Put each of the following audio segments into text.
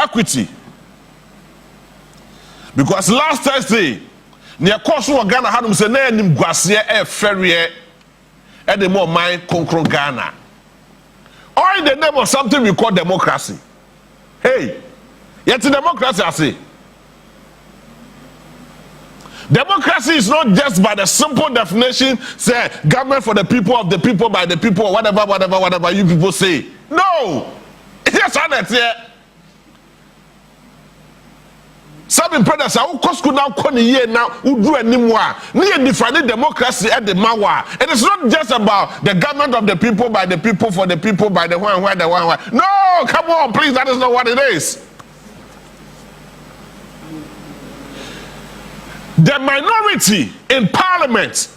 equity. Because last Thursday, near course of Ghana had him say, "Name Guasia a ferry and the more mind concron Ghana." Or in the name of something we call democracy. Hey, yet democracy, I say. Democracy is not just by the simple definition, say government for the people, of the people, by the people, whatever you people say. No! Yes, I know. Some predators are now who do anymore. Near defining democracy at the Mawa. It is not just about the government of the people, by the people, for the people, by the one, where the one. No, come on, please, that is not what it is. The minority in parliament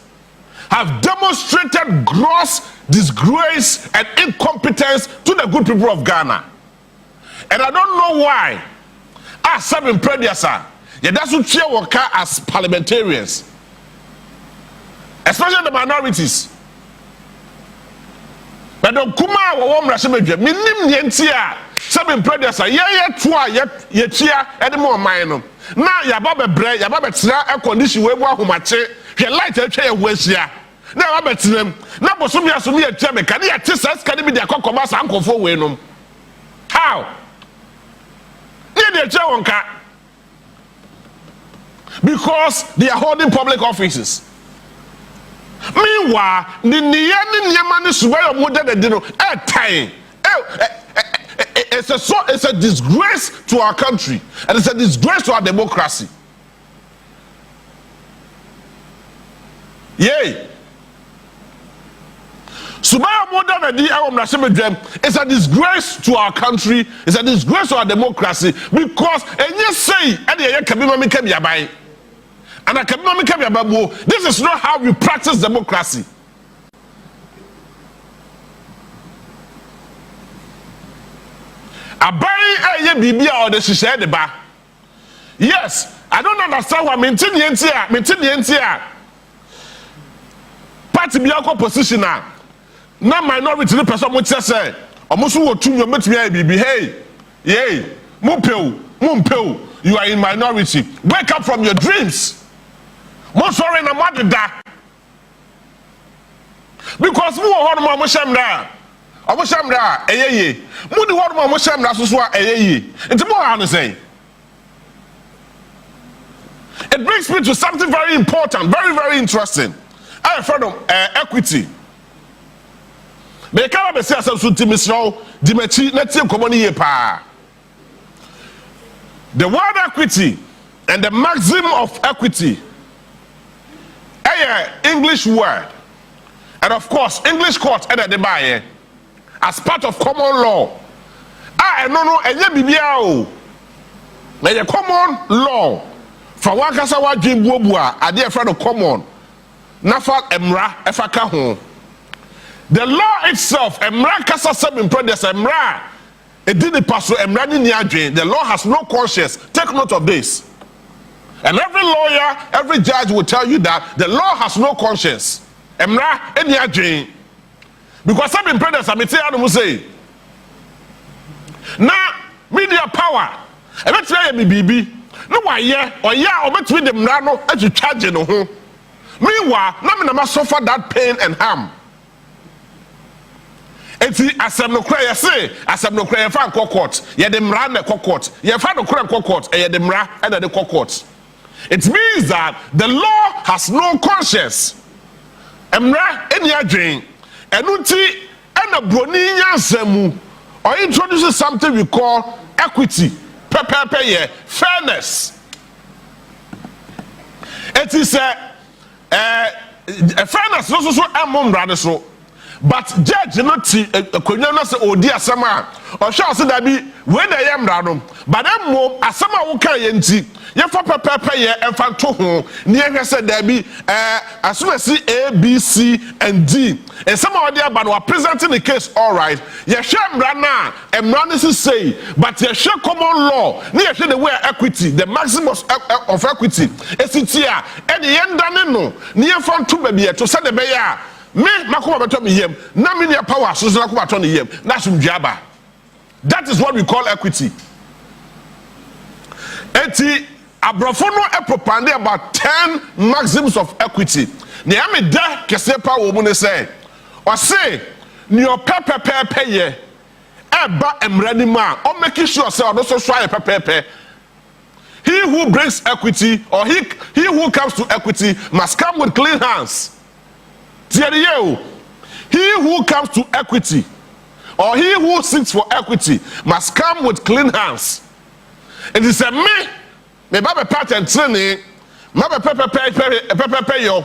have demonstrated gross disgrace and incompetence to the good people of Ghana. And I don't know why. As some predecessors, that's what cheer worker as parliamentarians, especially the minorities. But the Kuma or Rashimajam, minim yentia, some predecessors, ye cheer, and more minor. Now, Yababa bread, Yababa tra, a condition where one mache, he light a chair was ya. Now, I bet them. Now, Bosumia Sumia Chame, can he attest us? Can he be their cocomas uncle for Wenum? How? Because they are holding public offices. Meanwhile, the Niamani Subayo Modern time. It's a disgrace to our country, and it's a disgrace to our democracy. Yay! Subaya Modern it's a disgrace to our country, it's a disgrace to our democracy, because and you say this is not how we practice democracy. Yes, I don't understand why maintain the party be our position now. Now minority the person would say, almost what to your baby, hey, yay, mumpel, you are in minority. Wake up from your dreams. Most sorry na mother da. Because mu ho no mo shamra. Omo shamra eyeye. Mu di ho no mo shamra so so eyeye. Nti mo ha no say. It brings me to something very important, very, very interesting. I refer to equity. They can't be said some to Mr. Dimechi, let's see common pa. The word equity and the maximum of equity, a English word, and of course, English court and the buyer as part of common law. I no, and ye be a common law. For one casawa Jibwabua, a dear friend of common. Nafa Emra Efaka home. The law itself, Emra Kasa Seven Brothers, Emra, it didn't pass through Emra Niadre. The law has no conscience. Take note of this. And every lawyer, every judge will tell you that the law has no conscience. Emra Niadre. Because Seven Brothers, I'm say, now, media power. And let's say, BB. No, why, yeah, or between them, no, as you charge no home. Meanwhile, no man suffer that pain and harm. Eti asem no kra say asem no kra fa court ye de mra na court ye fa no kra court ye de mra and the court. It means that the law has no conscience. Emra eni adwen enunti ena broni nyansam or introduces something we call equity, fairness. It is a fairness no so amom rade so. But judge not konya no say odi asama o sure say that be when dey am radom but dem mo asama wo kan ye nti ye fa pepepe ye emfa to ho ne ye say that be asuma si A B C and D and some of them are presenting the case all right ye share mra na emra ne say but ye share common law ne ye share the way equity the maximum of equity esitia e de ye ndane no ne ye fa to ba bi to say the be ya me makoma beto me yem na me near power so na kuma to ne yem na sum dwaba. That is what we call equity. eti abrofono e propaganda about 10 maxims of equity. Ne ame da kese pa wo mu ne say o say ni o pepepepe ye eba emrani ma o make sure say o do so ye pepepe. He who brings equity or he who comes to equity must come with clean hands. He who comes to equity or he who seeks for equity must come with clean hands. It is a me baba pattern training, ma be pepe yo.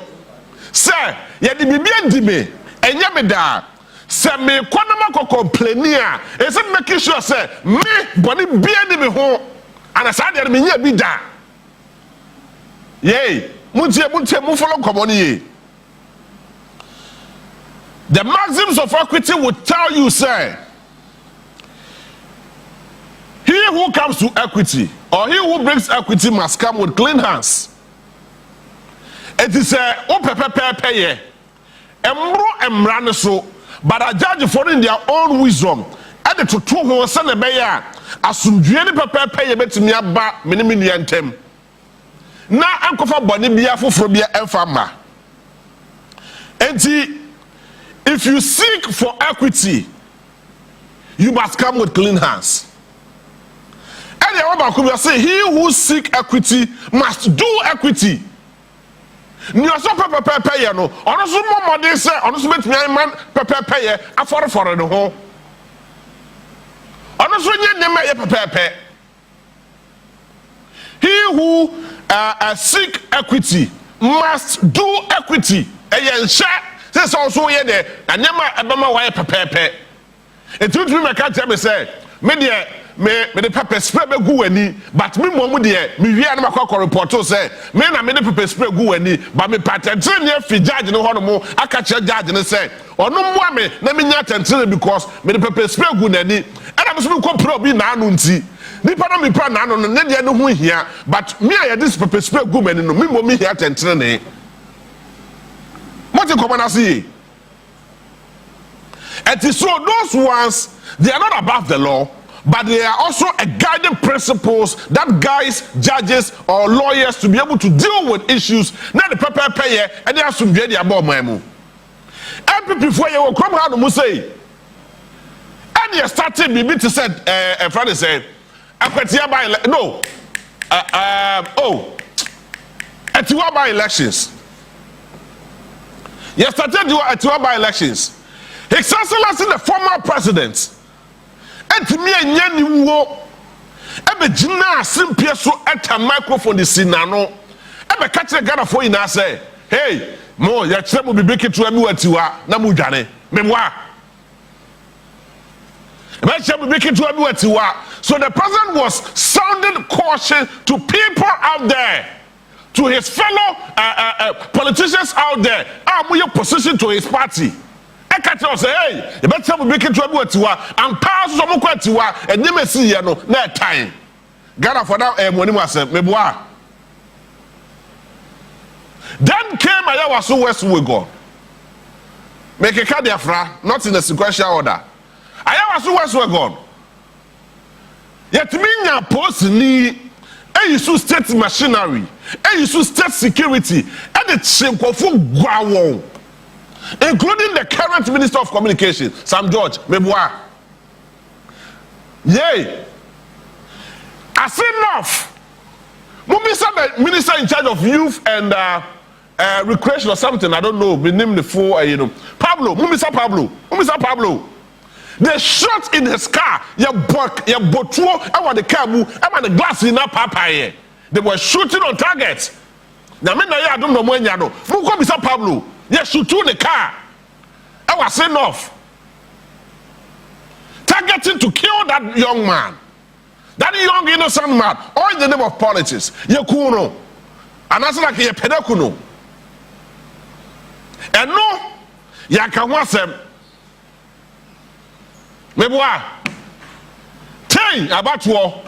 Sir, ye di bibia di me, enye me da. Sir me kwanama ko complaining a, is it making sure say me body bia di me ho. And I said, me nya bi da. Yay, muntie follow common ye. The maxims of equity will tell you, say, he who comes to equity or he who brings equity must come with clean hands. It is a pepe emro emrane so, but a judge for in their own wisdom. And the two who send a bear asumdue ni pepe ye betimi aba menimi ntem. Na ankofa boni bia foforo bia emfama. Enti if you seek for equity, you must come with clean hands. And the Bible could say, he who seek equity must do equity. Ni oso pepe ye no, ono so momode se, ono so betimi man pepe ye afore no ho. Ono so nye nema ye pepe. He who seek equity must do equity. Eye nse say also ye de anyama ebema wa ye pepe. Etutumi me ka tell me say, me de me de pepper spray be gu ani, but me mo mu de me wi an makwa report say me na me de pepper spray gu ani, but me patentre ne fi judge no ho no mo aka che judge ne say ono mo me na me nya tentre because me de pepper spray gu nani and am so me ko pro bi na anu nti nipa na me pra na anu no ne de no ho hia, but me I this pepper spray gu mani no me mo me hia tentre ne what you come and see. And so those ones, they are not above the law, but they are also a guiding principles that guides judges or lawyers to be able to deal with issues. Now the pay and they have some very about my move. And before you will come out and say, and you started maybe to say, a friend said, no, at your by elections. You started at your by elections. His Excellency the former president. And to me, and wo. Ebe jina simpie so enta microphone di sinano. Ebe catch the Ghana for you say, hey, mo ya chere mo bibeke to emi watiwa na mu dwane. Memwa. Ebe chere mo bibeke to emi watiwa. So the president was sounding caution to people out there, to his fellow politicians out there. Mo your position to his party. I can't say, hey, you better be making trouble with you and pass some quatiwa and you may see you know that time. Ghana for now, when you was meboa. Then came Ayawaso West Wigon. Make a Kadiafra, not in a sequential order. Ayawaso West Wigon. Yet mean your post ni you should state machinery, you should state security, and the Chinkofu Guawon. Including the current Minister of Communication, Sam George Meboa. Yay! As enough. The minister in charge of youth and recreation or something, I don't know, we name the full, Pablo, Pablo. They shot in his car, your botuo, I want the car, I want the glass in that papa. They were shooting on targets. Now, I don't know when you know. Mr. Pablo. Yes, shoot to the car. I was enough. Targeting to kill that young man. That young innocent man. All in the name of politics. Yekuno. And that's like a pedakuno. And no, Yakamwasem. Meboa. Ten about war.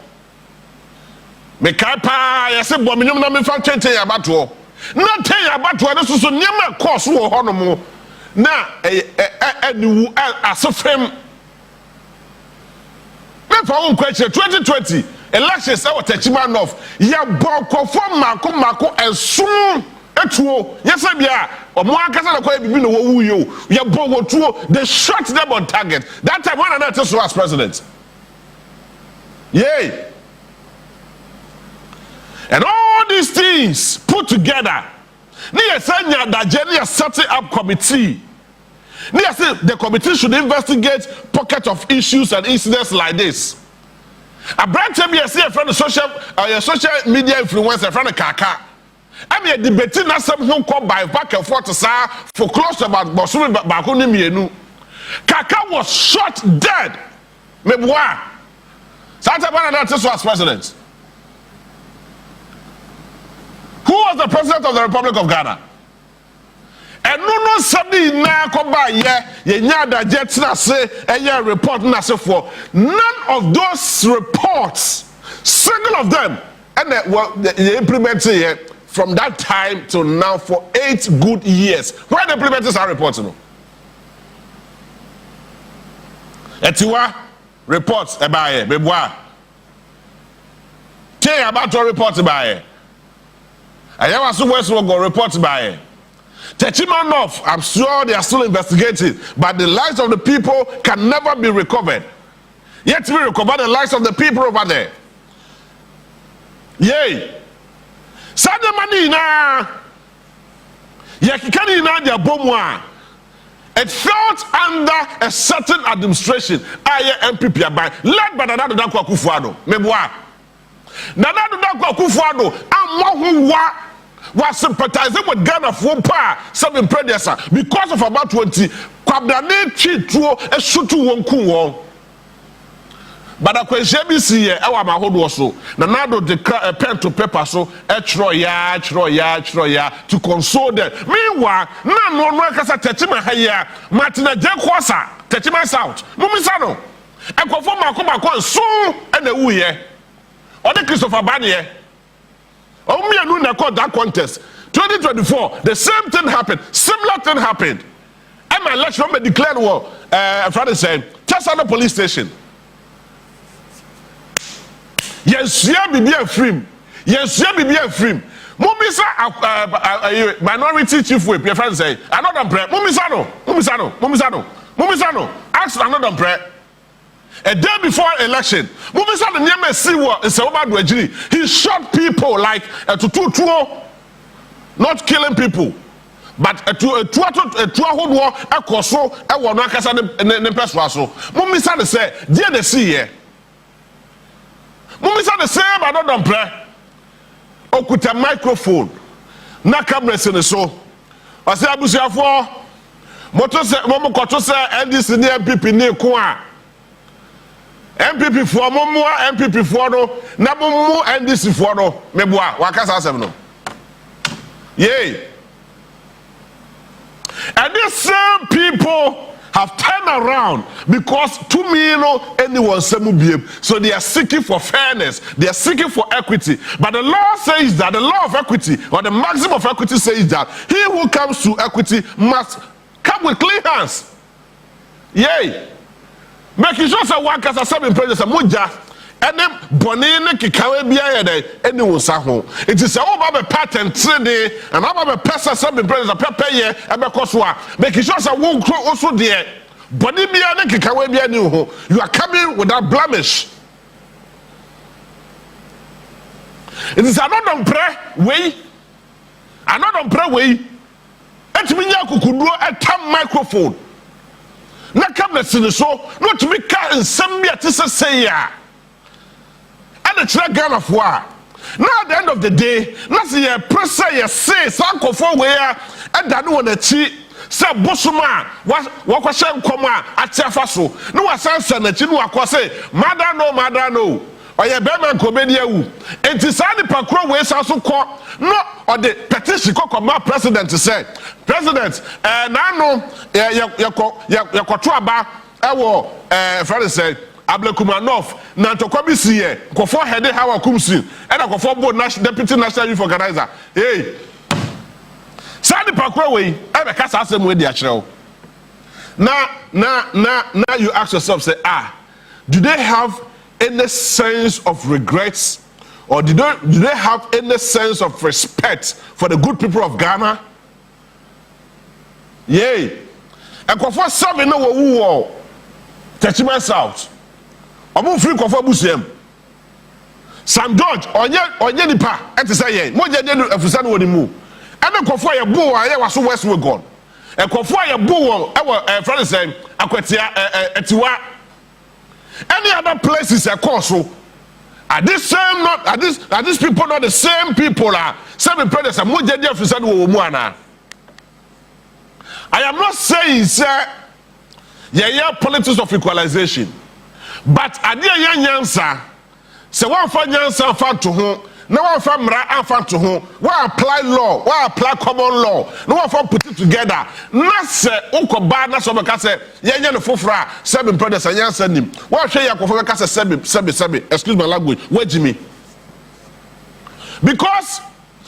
Mekapa, yes, a bominum na me fan ten about war. Not tell you about what so near course wo honomo na as a frame. Me for one question 2020 elections our techman of ya boko for mako and soon etuo yes bia omo akasa na kwa bibi no wo yo ya boko tuo they shot them on target that time when another so as president. Yay. And all these things put together, setting up committee. The committee should investigate pockets of issues and incidents like this. A branch of a friend of social media influencer, friend of Kaka. I mean, debating that something called by back and forth for close about Bosumi Bakuni Mienu. Kaka was shot dead. Meboa. Santa Bernadette was president. Who was the president of the Republic of Ghana? And no somebody na come by ye nyada jet na say report na say for none of those reports, single of them, and they implemented here from that time till now for 8 good years. Why they implemented our reports? No? Etiwa reports about beboa. Tell about your reports about I have also West go reports by Techimanov. I'm sure they are still investigating, but the lives of the people can never be recovered. Yet we recover the lives of the people over there. Yay! Sada manina yakikani na dia bomwa. It felt under a certain administration. Aye MPP aban led by Nana Dankwa Akufo-Addo. Meboa. Nana Dankwa Akufo-Addo amwa wa was sympathizing with Ghana for some predecessor because of about 20 kwabrane twituo esutu wonku. But a question BC ewa mahodo so na nado de pen to paper so etro ya to console them. Meanwhile na no kasa Techima haya Martina Jekwasa Techima South mumisano ekofo mako so ena wuye ode Christopher Baniye Omianu na called that contest 2024 the same thing happened, similar thing happened. And my election be declared war Friday saying Chasano police station. Yes, yeah, be a film. Yes, yeah, be a film. Mumisa minority chief whip. Your friend say, another prayer. Mumisano. Ask another prayer. A day before election, Mumisano Nyame Siwa is a he shot people like to not killing people, but a war a coso a wanakasa ne peswaso. Mumisano say, dear the sea here. Mumisa the same another prayer. Okuta microphone. Na camera sene so. Ase abusuafo. Moto se momo koto se NDC ne MPP ne ko a. MPP fo momo MPP fo no na momo NDC fo no meboa wakasa asem no. Yay. And these same people have turned around because to me, anyone so they are seeking for fairness, they are seeking for equity. But the law says that the law of equity or the maximum of equity says that he who comes to equity must come with clean hands. Yay! Making sure that one can serve in presence of Muja and then Bonine Kikawe Bia anyone saho. It is all a pattern today and I'm a person serving presence of Pepe and Bekoswa. Making sure that one also there. Bonibia and Kikawe Bia you are coming without blemish. It is another prayer way. Another prayer way. Let me know a tam microphone. Na come listen so not to be cut in some to say ya. And the Ghana of war. Now at the end of the day, let's see a pressure say Sanko for where and that one a cheat. Say Bosuma what was saying come at Tiafaso. No one says and the Chinua say, Mother no. Or your Beman Comedia. It is only Pacro ways also call no or the petition call my president to say, President, and I know your Kotraba, Friday said. Ablekumanov na tokobi siye kofo head hawa kumsi and a kofo board deputy national youth organizer hey sadi pakwa we e be kasa asem we dia kire now you ask yourself say do they have any sense of regrets, or do they have any sense of respect for the good people of Ghana? Yay! And for some no who war, Techiman South. Omu free kofa busiem. Sam George onye nipa ete say yen. Mo je afusa no woni mu. Ene kofa ye bo wa ye waso west we gone. E kofa ye bo won e wo friend say akwatia etiwa. Any other places e course so are these people not the same people are some brothers are mo je afusa no wo mu ana. I am not saying sir politics of equalization. But adia yan nyansa se wan fa nyansa fa to ho na wan fa mra afa to ho wan apply law wan apply common law na wan fa put it together na se ukoba na so be ka se yenye no fofora se be brothers nyansa nim wan hwe yakofo be ka se sebe excuse my language wajimi because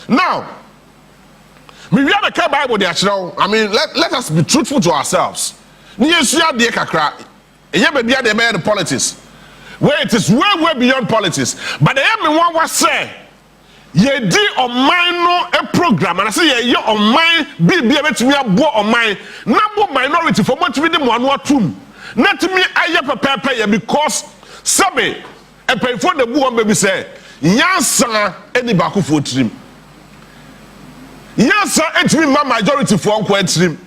now me we have the Bible dey achiro. I mean let us be truthful to ourselves ni yesu ade kakra. Here be the politics. Where it is way beyond politics. But the one was say, ye di on mine a program, and I say ye on mine be able to me a bo on mine. Number minority for much with them Onua tum. Not me I prepare because sabe a pay for the boo baby say, Yansa any baku for trim. Yansa et me my majority for unquote trim.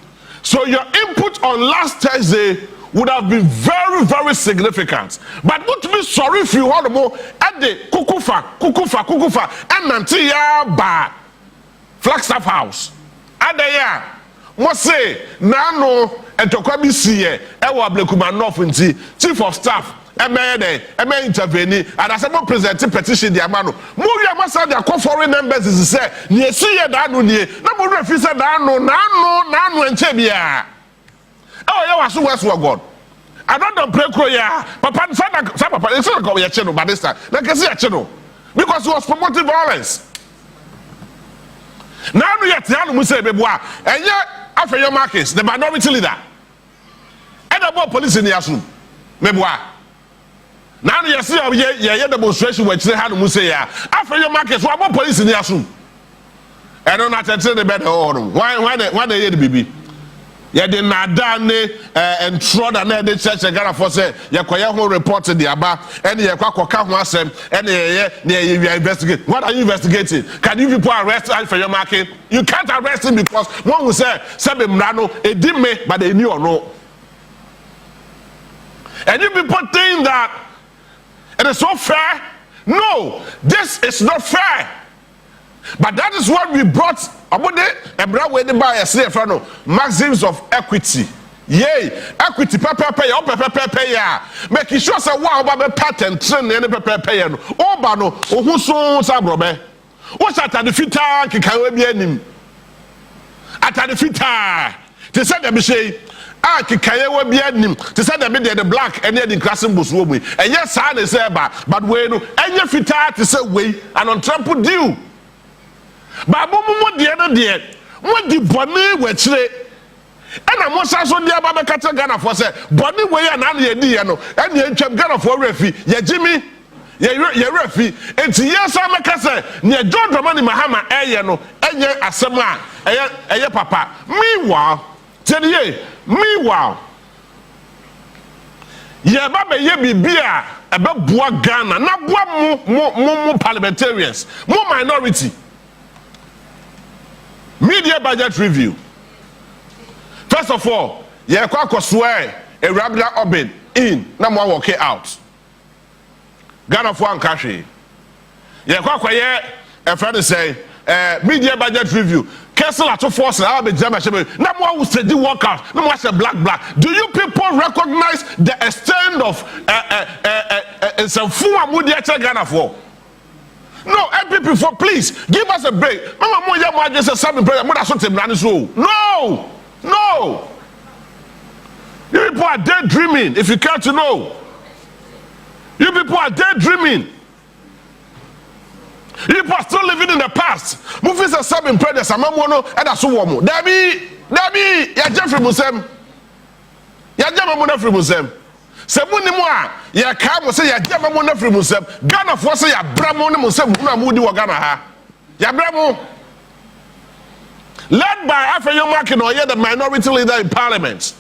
So your input on last Thursday would have been very significant. But what to be sorry if you want more at the kukufa and Nantia ba Flagstaff House. At the year, must say Nano and Tokabi Siye, Ewa Blekuman Chief of Staff, Eme intervene, and as a presenting petition the Amano. Muria Massa, their foreign members is say, Nye Siye Danu Nye, Namu Refisa Dano, Nano and Chebia. Oh, you are so west God. I don't pray kroya. Papa, papa, it's not going to channel, but this time, like I see a channel because he was promoting violence. Now, yet, Muse Bebois, and yet, after your Maakye, the minority leader, and about police in the Yasun, Bebois. Now, you see, yeah, demonstration which they had Muse, after your Maakye, so about police in the Yasun. I don't know to tell the better order. Why they hear the baby? Ya de nadane and trod and the church and Ghana for say ya kwaya ho report the aba and ya kwakoka ho asem and you investigate. What are you investigating? Can you people arrest for your market? You can't arrest him because one will say sebe mrano edi me but they knew or no. And you people think that it is so fair? No, this is not fair. But that is what we brought about the maxims of equity. Yay, equity, pay, making sure say wow, baby pattern, train any pay, oh, bano, oh, who so sabrobe. What's at the fita, can be any at the fita to say the Michelle. Ah, Kikaye be any to say the black and the classing bus woman. And yes, I say, but when any fita to say way and on trample due. But the other day, what the bonnie were chile, and I must also the Ababa Cattle Ghana for say, bonnie way and only a diano, and the Ghana for refi, ye Jimmy, ye refi, and to yes, I'm a cassa, near John Dramani Mahama, Ayano, and ye Asama, a papa. Meanwhile, tell ye, meanwhile, ye Baba ye be beer about Bois Ghana, not more parliamentarians, more minority. Media budget review. First of all, you can swear a regular orbit in, no more walk out. Ghana for one country. You can a friend say, media budget review. Cancel at 2 forces, I'll be German. No more will say the walkout, no more say black. Do you people recognize the extent of some full media Ghana for? No, people, for please give us a break. No. You people are daydreaming. If you care to know, you people are daydreaming. You people are still living in the past. Movies are serving brothers. I'm mono and that's woman. Debbie, ya Jeffrey Musem. Ya Jama Free Musem. Semunimwa, ya kamo say ya jama mo na free musem. Ghana for say ya bramo ne musem na mudi wa Ghana ha. Ya bramo. Led by Maakye no the minority leader in parliament.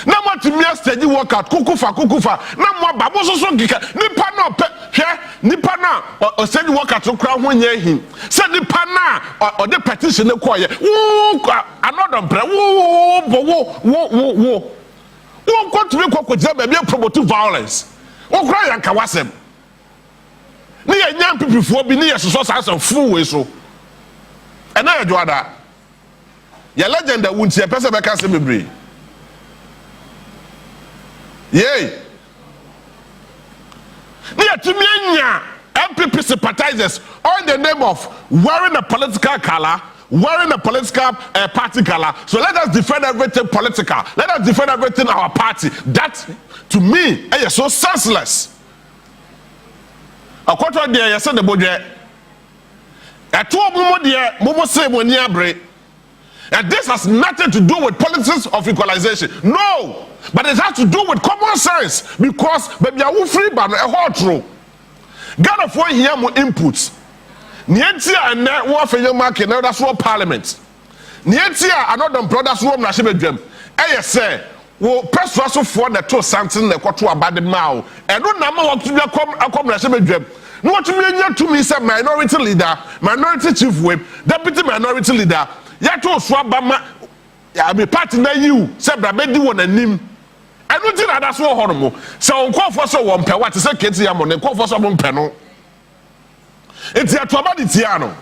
Na mo timi stage workout kukufa na mo babo so gika nipa na nipa na o stage workout kra ho nya hin se nipa na o de petition ko ye another mpre wo ko timi ko jaba be promote violence wo kra yanka wasem ni ye nyam pipifo bi ni ye so so full way so e na ye joada ya legend wunti e pese be ka se bebre. Yay! MPP sympathizers all in the name of wearing a political color, wearing a political party color. So let us defend everything political. Let us defend everything our party. That, to me, is so senseless. A quarter of the year, the budget. A 2 more year, Momo say when you break. And this has nothing to do with politics of equalization. No! But it has to do with common sense. Because baby, I will free ban a whole true. Ghana for here more inputs. Nientia and net war for your market, now that's what parliament. Nientia another brothers who na shebe dwem. Eh say, wo persuasion for the two something the kwato abade ma. And no na ma what to come na shebe dwem. No what to me say minority leader, minority chief whip, deputy minority leader. Yato swabama ya be party na you say bra be di won anim enu ti na da so horomo say on kwofo so won pe what say keti ya mo ne kwofo so mo pe no enti atoba di tia no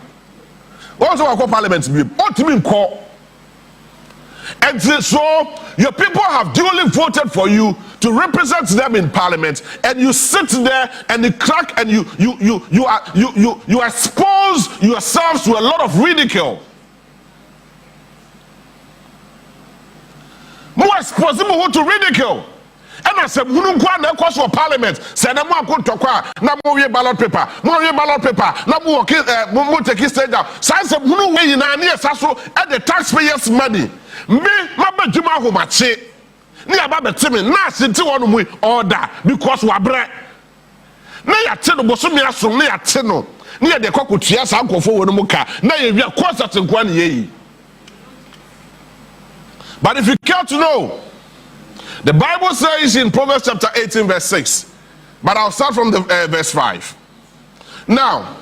won so wa parliament bi o timi nko and so your people have duly voted for you to represent them in parliament, and you sit there and you crack and you expose yourselves to a lot of ridicule. More exposable to ridicule. And I said, "Munu kwa na course for parliament. Say na mo akontokwa na mo we ballot paper. Mo we ballot paper. Na mo mo take stage down. Say munu we na na saso at the taxpayers' money. Me maba juma ho mache. Ni aba betimi na senti wonu mu order because we bre. Na ya te no bosomi aso na ya te no. Ni ya de kokotua sa ankofo wonu mu ka. Na ya wi concert nkwa na yeyi. But if you care to know, the Bible says in Proverbs chapter 18 verse 6, but I'll start from the verse 5. Now,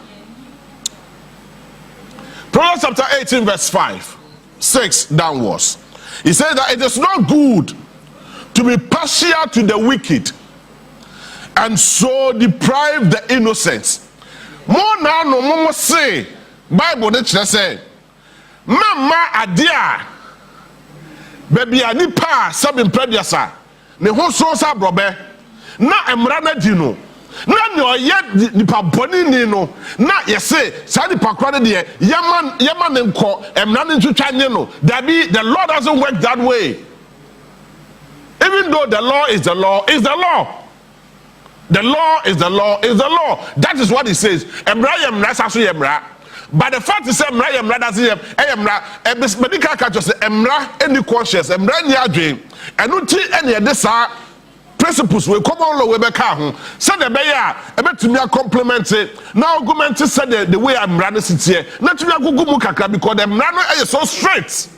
Proverbs chapter 18 verse 5, 6 downwards. He says that it is not good to be partial to the wicked and so deprive the innocent. More now no more say, Bible that say, Mama adia. Baby anipa sabin prediasa ne ho so sa brobe na emra na di no na ne oye nipa boni ni no na yese sa nipa kwade de yama ne nko emra ne ntwetwa nye no dabi the law doesn't work that way. Even though the law is the law is the law, the law is the law is the law. That is what he says. Emra sa so emra. But the fact is, Emra doesn't have medical catches Emra any conscious, Emra any adwin, and no tea any of this principles will come on low with home. Said the mayor, a bit to me a compliment now argument said the way I'm running it here. Not to me a good mukaka because the Emra is so straight.